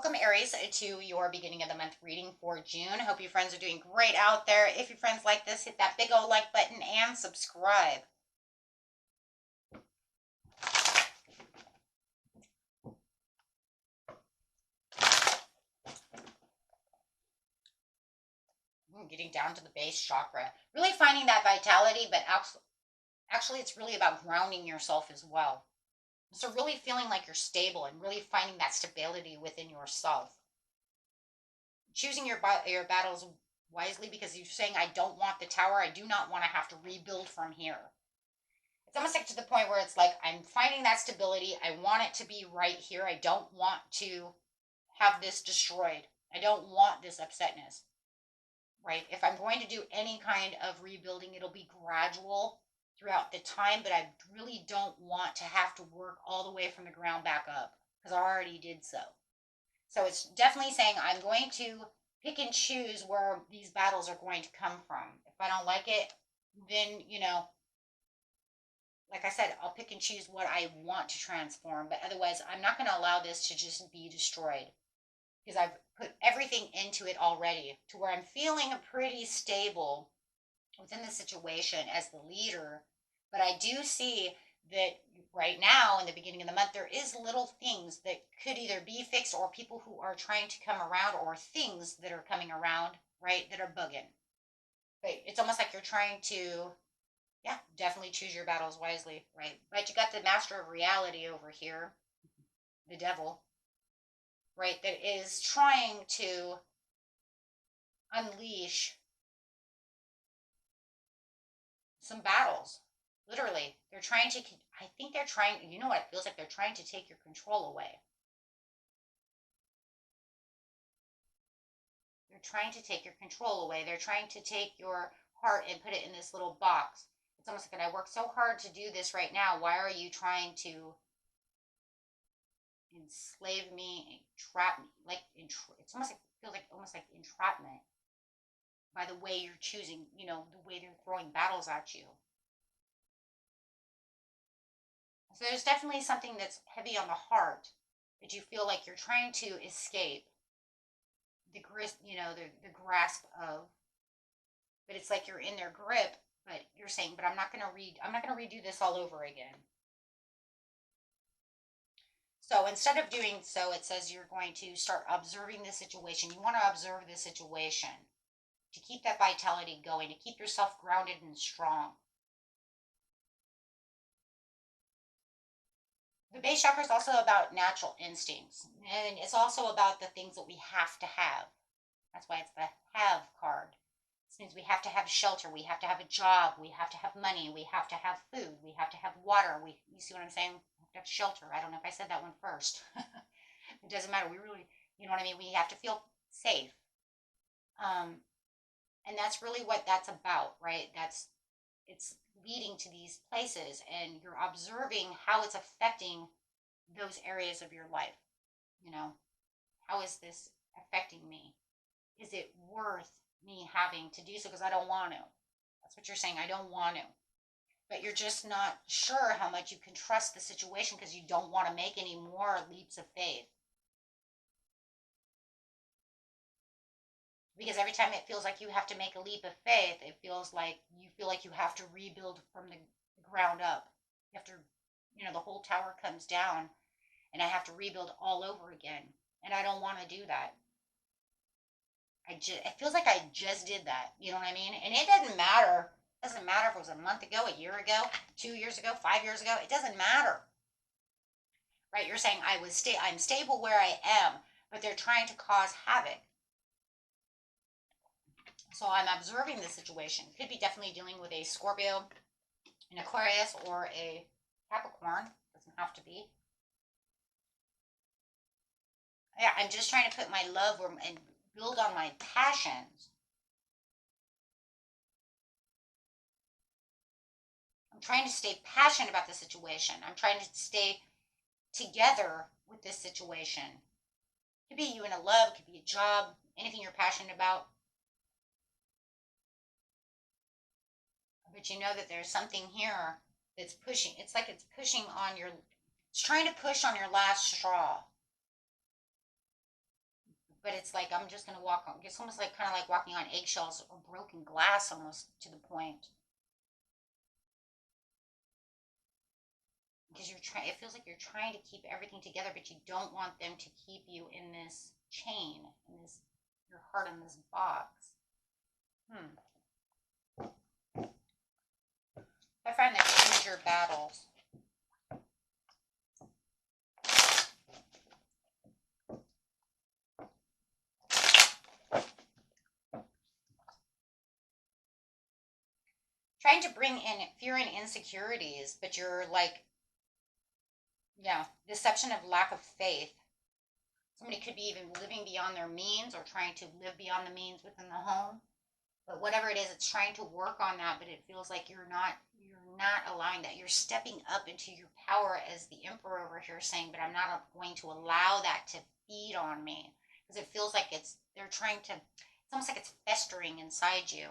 Welcome, Aries, to your beginning of the month reading for June. Hope your friends are doing great out there. If your friends like this, hit that big old like button and subscribe. Getting down to the base chakra. Really finding that vitality, but actually it's really about grounding yourself as well. So really feeling like you're stable and really finding that stability within yourself. Choosing your battles wisely, because you're saying, I don't want the tower. I do not want to have to rebuild from here. It's almost like to the point where it's like, I'm finding that stability. I want it to be right here. I don't want to have this destroyed. I don't want this upsetness, right? If I'm going to do any kind of rebuilding, it'll be gradual throughout the time, but I really don't want to have to work all the way from the ground back up, because I already did so. So it's definitely saying I'm going to pick and choose where these battles are going to come from. If I don't like it, then, like I said, I'll pick and choose what I want to transform. But otherwise, I'm not going to allow this to just be destroyed, because I've put everything into it already to where I'm feeling pretty stable within the situation as the leader. But I do see that right now in the beginning of the month, there is little things that could either be fixed, or people who are trying to come around, or things that are coming around, right, that are bugging. But it's almost like you're trying to, yeah, definitely choose your battles wisely, right? But you got the master of reality over here, the devil, right, that is trying to unleash some battles. Literally, they're trying to, I think they're trying, you know what it feels like? They're trying to take your control away. They're trying to take your control away. They're trying to take your heart and put it in this little box. It's almost like, I work so hard to do this right now. Why are you trying to enslave me, trap me? Like, it's almost like, it feels like almost like entrapment by the way you're choosing, the way they're throwing battles at you. So there's definitely something that's heavy on the heart that you feel like you're trying to escape the grasp of, but it's like you're in their grip. But you're saying, but I'm not going to redo this all over again. So instead of doing so, it says you're going to start observing the situation. You want to observe the situation to keep that vitality going, to keep yourself grounded and strong. The base chakra is also about natural instincts, and it's also about the things that we have to have. That's why it's the have card. This means we have to have shelter, we have to have a job, we have to have money, we have to have food, we have to have water. You see what I'm saying? We have to have shelter. I don't know if I said that one first. It doesn't matter. We really, you know what I mean? We have to feel safe. And that's really what that's about, right? It's leading to these places, and you're observing how it's affecting those areas of your life. How is this affecting me? Is it worth me having to do so? Because I don't want to. That's what you're saying. I don't want to. But you're just not sure how much you can trust the situation, because you don't want to make any more leaps of faith. Because every time it feels like you have to make a leap of faith, it feels like you have to rebuild from the ground up. You have to, the whole tower comes down, and I have to rebuild all over again. And I don't want to do that. It feels like I just did that. You know what I mean? And it doesn't matter. It doesn't matter if it was a month ago, a year ago, 2 years ago, 5 years ago. It doesn't matter. Right? You're saying I'm stable where I am, but they're trying to cause havoc. So I'm observing the situation. Could be definitely dealing with a Scorpio, an Aquarius, or a Capricorn. Doesn't have to be. Yeah, I'm just trying to put my love and build on my passions. I'm trying to stay passionate about the situation. I'm trying to stay together with this situation. Could be you in a love, could be a job, anything you're passionate about. But you know that there's something here that's pushing. It's like it's pushing on it's trying to push on your last straw. but it's like I'm just going to walk on, it's almost like kind of like walking on eggshells or broken glass almost to the point. Because you're trying, it feels like you're trying to keep everything together, but you don't want them to keep you in this chain, in this, your heart in this box. I find that choose your battles. Trying to bring in fear and insecurities, but you're like, yeah, deception of lack of faith. Somebody could be even living beyond their means or trying to live beyond the means within the home. But whatever it is, it's trying to work on that, but it feels like you're not allowing that. You're stepping up into your power as the emperor over here saying, but I'm not going to allow that to feed on me. Because it feels like they're trying to, it's almost like it's festering inside you.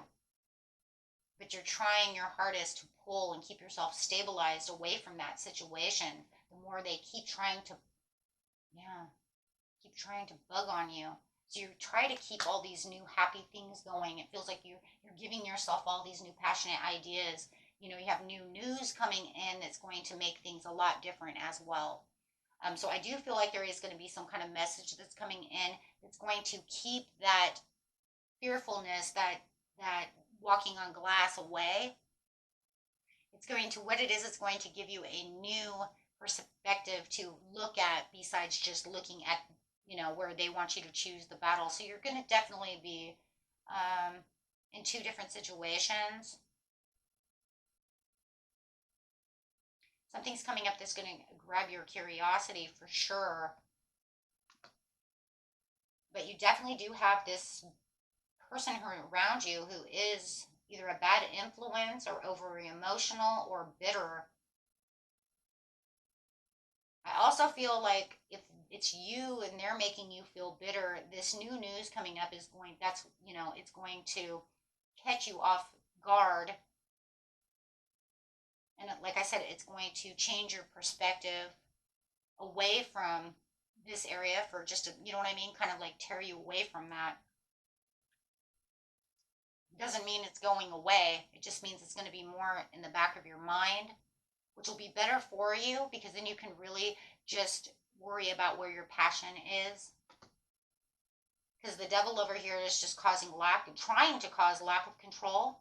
But you're trying your hardest to pull and keep yourself stabilized away from that situation. The more they keep trying to, yeah, keep trying to bug on you. So you try to keep all these new happy things going. It feels like you're giving yourself all these new passionate ideas. You know, you have new news coming in that's going to make things a lot different as well. So I do feel like there is going to be some kind of message that's coming in that's going to keep that fearfulness, that walking on glass away. It's going to, what it is, it's going to give you a new perspective to look at besides just looking at, you know, where they want you to choose the battle. So you're going to definitely be in two different situations. Something's coming up that's going to grab your curiosity for sure. But you definitely do have this person around you who is either a bad influence or over emotional or bitter. I also feel like if it's you and they're making you feel bitter, this new news coming up is going, that's, you know, it's going to catch you off guard. And like I said, it's going to change your perspective away from this area for just, you know what I mean? Kind of like tear you away from that. Doesn't mean it's going away. It just means it's going to be more in the back of your mind, which will be better for you because then you can really just worry about where your passion is. Because the devil over here is just causing trying to cause lack of control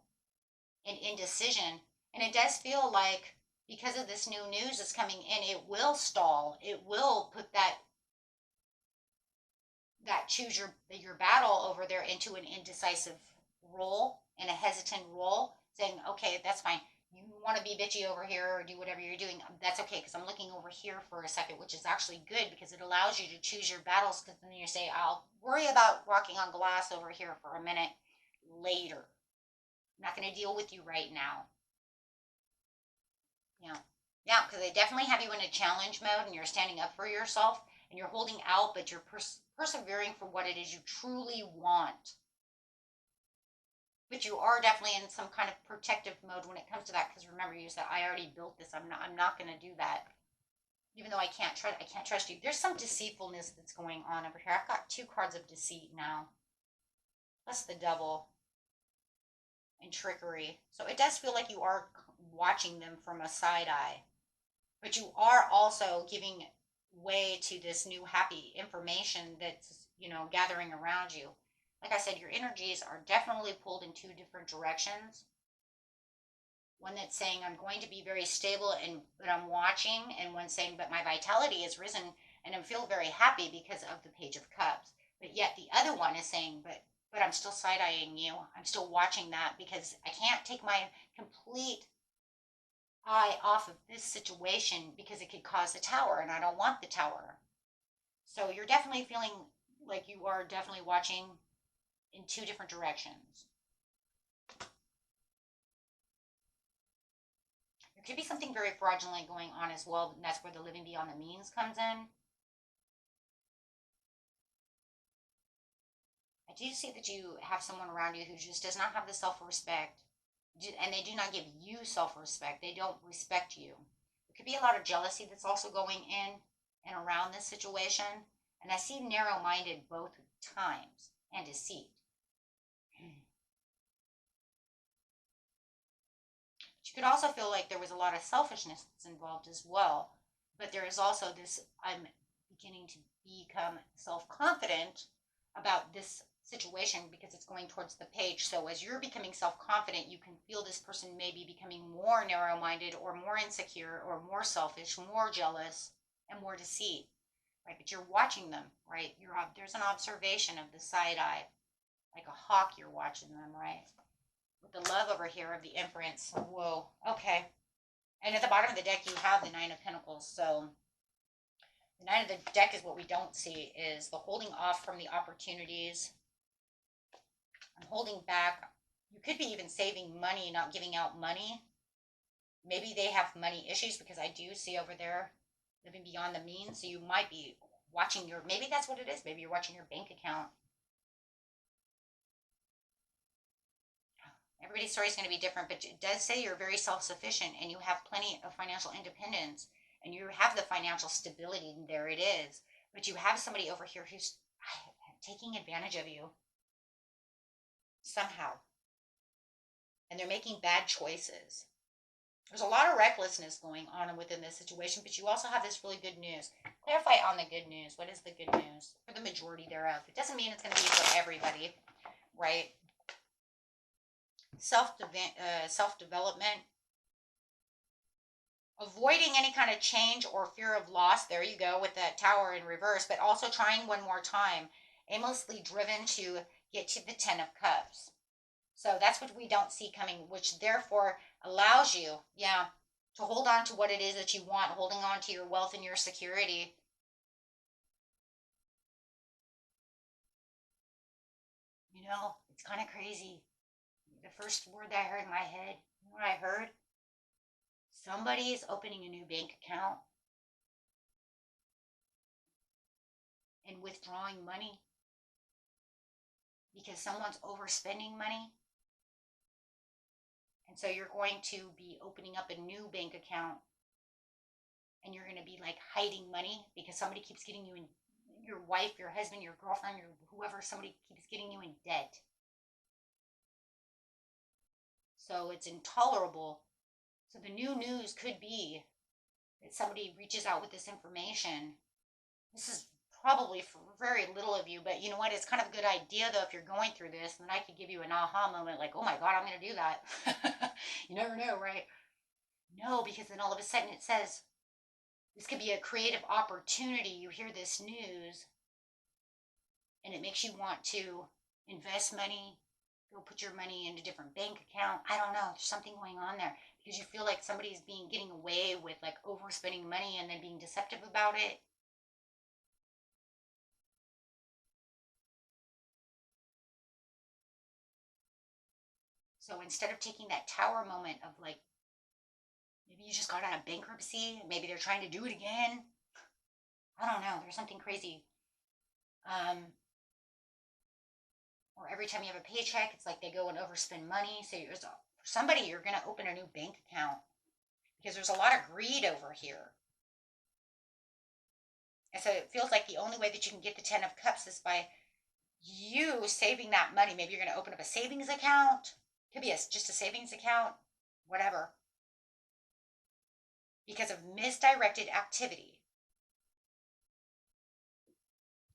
and indecision. And it does feel like because of this new news that's coming in, it will stall. It will put that choose your battle over there into an indecisive role and a hesitant role, saying, okay, that's fine. You want to be bitchy over here or do whatever you're doing, that's okay, because I'm looking over here for a second, which is actually good because it allows you to choose your battles, because then you say, I'll worry about walking on glass over here for a minute later. I'm not going to deal with you right now. Yeah, because they definitely have you in a challenge mode and you're standing up for yourself and you're holding out, but you're persevering for what it is you truly want. But you are definitely in some kind of protective mode when it comes to that, because remember, you said, I already built this. I'm not going to do that. Even though I can't trust you. There's some deceitfulness that's going on over here. I've got 2 cards of deceit now. Plus the devil and trickery. So it does feel like you are watching them from a side eye. But you are also giving way to this new happy information that's, you know, gathering around you. Like I said, your energies are definitely pulled in 2 different directions. One that's saying, I'm going to be very stable, but I'm watching, and one saying, but my vitality has risen, and I feel very happy because of the Page of Cups. But yet the other one is saying, but I'm still side-eyeing you. I'm still watching that because I can't take my complete eye off of this situation because it could cause the tower, and I don't want the tower. So you're definitely feeling like you are definitely watching in 2 different directions. There could be something very fraudulent going on as well, and that's where the living beyond the means comes in. I do see that you have someone around you who just does not have the self-respect, and they do not give you self-respect. They don't respect you. There could be a lot of jealousy that's also going in and around this situation, And I see narrow-minded both times and deceit. You could also feel like there was a lot of selfishness involved as well. But there is also this, I'm beginning to become self-confident about this situation because it's going towards the page. So as you're becoming self-confident, you can feel this person may be becoming more narrow-minded or more insecure or more selfish, more jealous, and more deceit, right? But you're watching them, right? There's an observation of the side eye, like a hawk. You're watching them, right? With the love over here of the Empress. Whoa, okay. And at the bottom of the deck, you have the Nine of Pentacles. So the Nine of the deck is what we don't see, is the holding off from the opportunities. I'm holding back. You could be even saving money, not giving out money. Maybe they have money issues, because I do see over there living beyond the means. So you might be watching maybe that's what it is. Maybe you're watching your bank account. Everybody's story is going to be different, but it does say you're very self-sufficient and you have plenty of financial independence and you have the financial stability, and there it is. But you have somebody over here who's taking advantage of you somehow. And they're making bad choices. There's a lot of recklessness going on within this situation, but you also have this really good news. Clarify on the good news. What is the good news? For the majority thereof. It doesn't mean it's going to be for everybody, right? Self-development. Avoiding any kind of change or fear of loss. There you go with that Tower in reverse, but also trying one more time. Aimlessly driven to get to the Ten of Cups. So that's what we don't see coming, which therefore allows you, to hold on to what it is that you want, holding on to your wealth and your security. You know, it's kind of crazy. The first word that I heard in my head, you know what I heard? Somebody is opening a new bank account and withdrawing money because someone's overspending money. And so you're going to be opening up a new bank account and you're going to be like hiding money because somebody keeps getting you in, your wife, your husband, your girlfriend, your whoever, somebody keeps getting you in debt. So it's intolerable. So the new news could be that somebody reaches out with this information. This is probably for very little of you, but you know what? It's kind of a good idea, though, if you're going through this, and then I could give you an aha moment, like, oh my God, I'm going to do that. You never know, right? No, because then all of a sudden it says, this could be a creative opportunity. You hear this news, and it makes you want to invest money, go put your money in a different bank account. I don't know. There's something going on there because you feel like somebody's getting away with like overspending money and then being deceptive about it. So instead of taking that Tower moment of like, maybe you just got out of bankruptcy, maybe they're trying to do it again. I don't know. There's something crazy. Or every time you have a paycheck, it's like they go and overspend money. So for somebody, you're going to open a new bank account because there's a lot of greed over here. And so it feels like the only way that you can get the Ten of Cups is by you saving that money. Maybe you're going to open up a savings account. Could be just a savings account, whatever. Because of misdirected activity.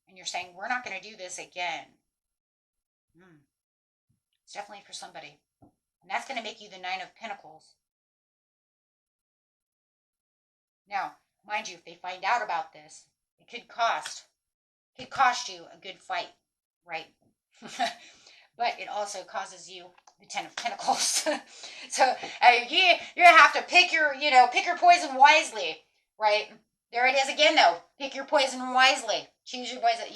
And you're saying, we're not going to do this again. It's definitely for somebody. And that's going to make you the Nine of Pentacles. Now, mind you, if they find out about this, it could cost you a good fight, right? But it also causes you the Ten of Pentacles. So you're gonna have to pick your poison wisely, right? There it is again, though. Pick your poison wisely. Choose your poison,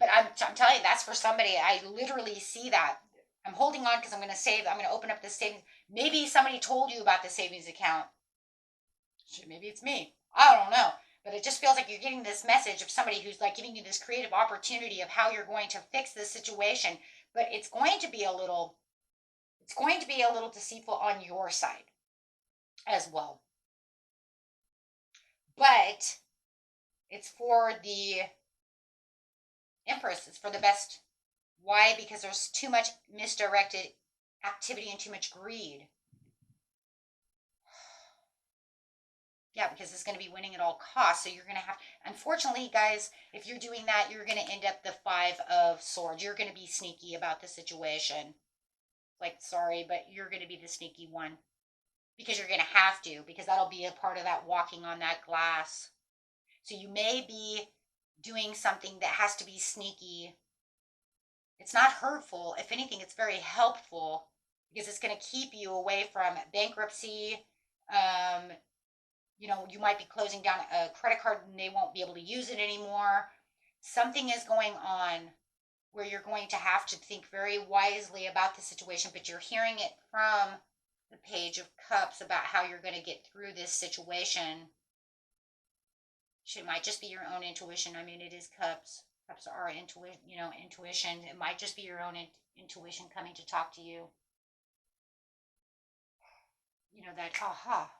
But I'm telling you, that's for somebody. I literally see that. I'm holding on because I'm going to open up this savings. Maybe somebody told you about the savings account. Maybe it's me. I don't know. But it just feels like you're getting this message of somebody who's like giving you this creative opportunity of how you're going to fix this situation. But it's going to be a little deceitful on your side as well. But it's for the Empress, it's for the best. Why? Because there's too much misdirected activity and too much greed. Yeah, because it's going to be winning at all costs. So you're going to have, unfortunately, guys, if you're doing that, you're going to end up the 5 of Swords. You're going to be sneaky about the situation. Like, sorry, but you're going to be the sneaky one. Because you're going to have to, because that'll be a part of that walking on that glass. So you may be doing something that has to be sneaky. It's not hurtful. If anything, it's very helpful because it's going to keep you away from bankruptcy. You know, you might be closing down a credit card and they won't be able to use it anymore. Something is going on where you're going to have to think very wisely about the situation, but you're hearing it from the Page of Cups about how you're going to get through this situation. It might just be your own intuition. I mean, it is Cups. Cups are intuition, you know, intuition. It might just be your own intuition coming to talk to you. You know, that aha.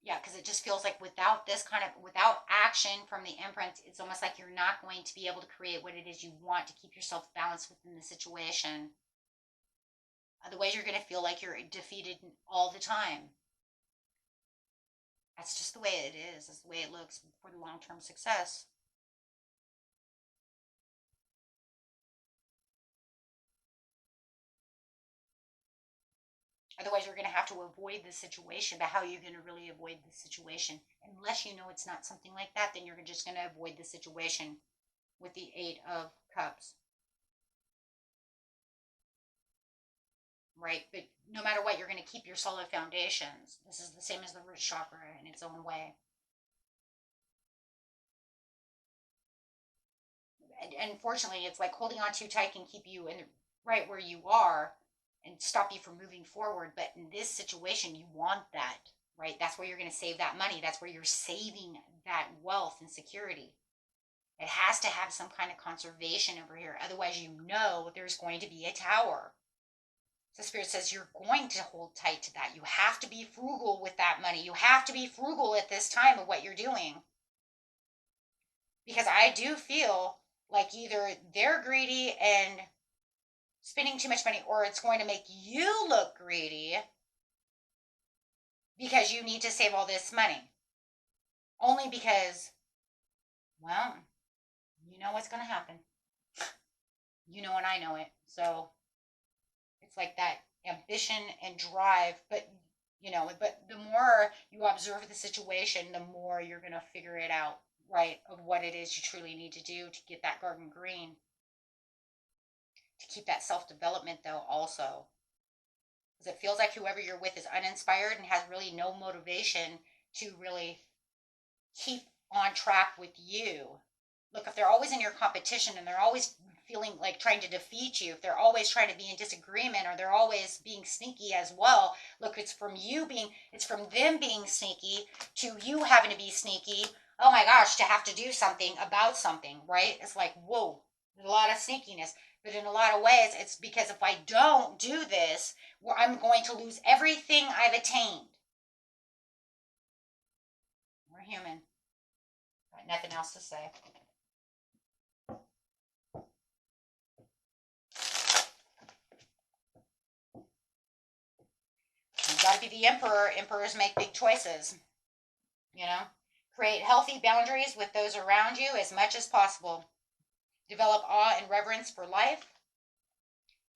Yeah, because it just feels like without this kind of, without action from the Empress, it's almost like you're not going to be able to create what it is you want to keep yourself balanced within the situation. Otherwise, you're going to feel like you're defeated all the time. That's just the way it is. That's the way it looks for the long-term success. Otherwise, you're going to have to avoid the situation. But how are you going to really avoid the situation? Unless you know it's not something like that, then you're just going to avoid the situation with the 8 of Cups. Right? But no matter what, you're going to keep your solid foundations. This is the same as the root chakra in its own way. And unfortunately, it's like holding on too tight can keep you in right where you are and stop you from moving forward. But in this situation, you want that, right? That's where you're going to save that money. That's where you're saving that wealth and security. It has to have some kind of conservation over here. Otherwise, you know there's going to be a tower. The Spirit says you're going to hold tight to that. You have to be frugal with that money. You have to be frugal at this time of what you're doing. Because I do feel like either they're greedy and spending too much money, or it's going to make you look greedy because you need to save all this money. Only because, well, you know what's going to happen. You know, and I know it. So it's like that ambition and drive, but you know, but the more you observe the situation, the more you're going to figure it out, right, of what it is you truly need to do to get that garden green. To keep that self-development, though, also. Because it feels like whoever you're with is uninspired and has really no motivation to really keep on track with you. Look, if they're always in your competition and they're always feeling like trying to defeat you, if they're always trying to be in disagreement or they're always being sneaky as well, look, it's from them being sneaky to you having to be sneaky. Oh my gosh, to have to do something about something, right? It's like, whoa, there's a lot of sneakiness. But in a lot of ways, it's because if I don't do this, I'm going to lose everything I've attained. We're human. Got nothing else to say. You've got to be the emperor. Emperors make big choices. You know, create healthy boundaries with those around you as much as possible. Develop awe and reverence for life.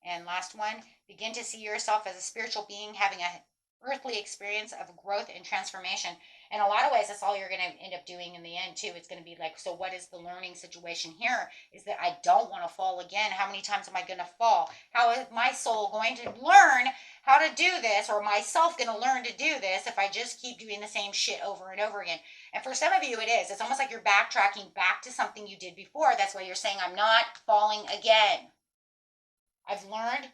And last one, begin to see yourself as a spiritual being having an earthly experience of growth and transformation. In a lot of ways, that's all you're going to end up doing in the end, too. It's going to be like, so what is the learning situation here? Is that I don't want to fall again. How many times am I going to fall? How is my soul going to learn how to do this, or myself going to learn to do this if I just keep doing the same shit over and over again? And for some of you, it is. It's almost like you're backtracking back to something you did before. That's why you're saying, I'm not falling again. I've learned,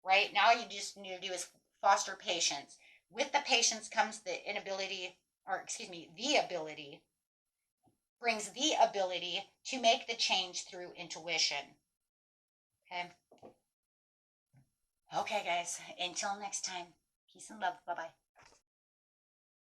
right? Now you just need to do is foster patience. With the patience comes the ability, brings the ability to make the change through intuition. Okay? Okay, guys. Until next time, peace and love. Bye-bye.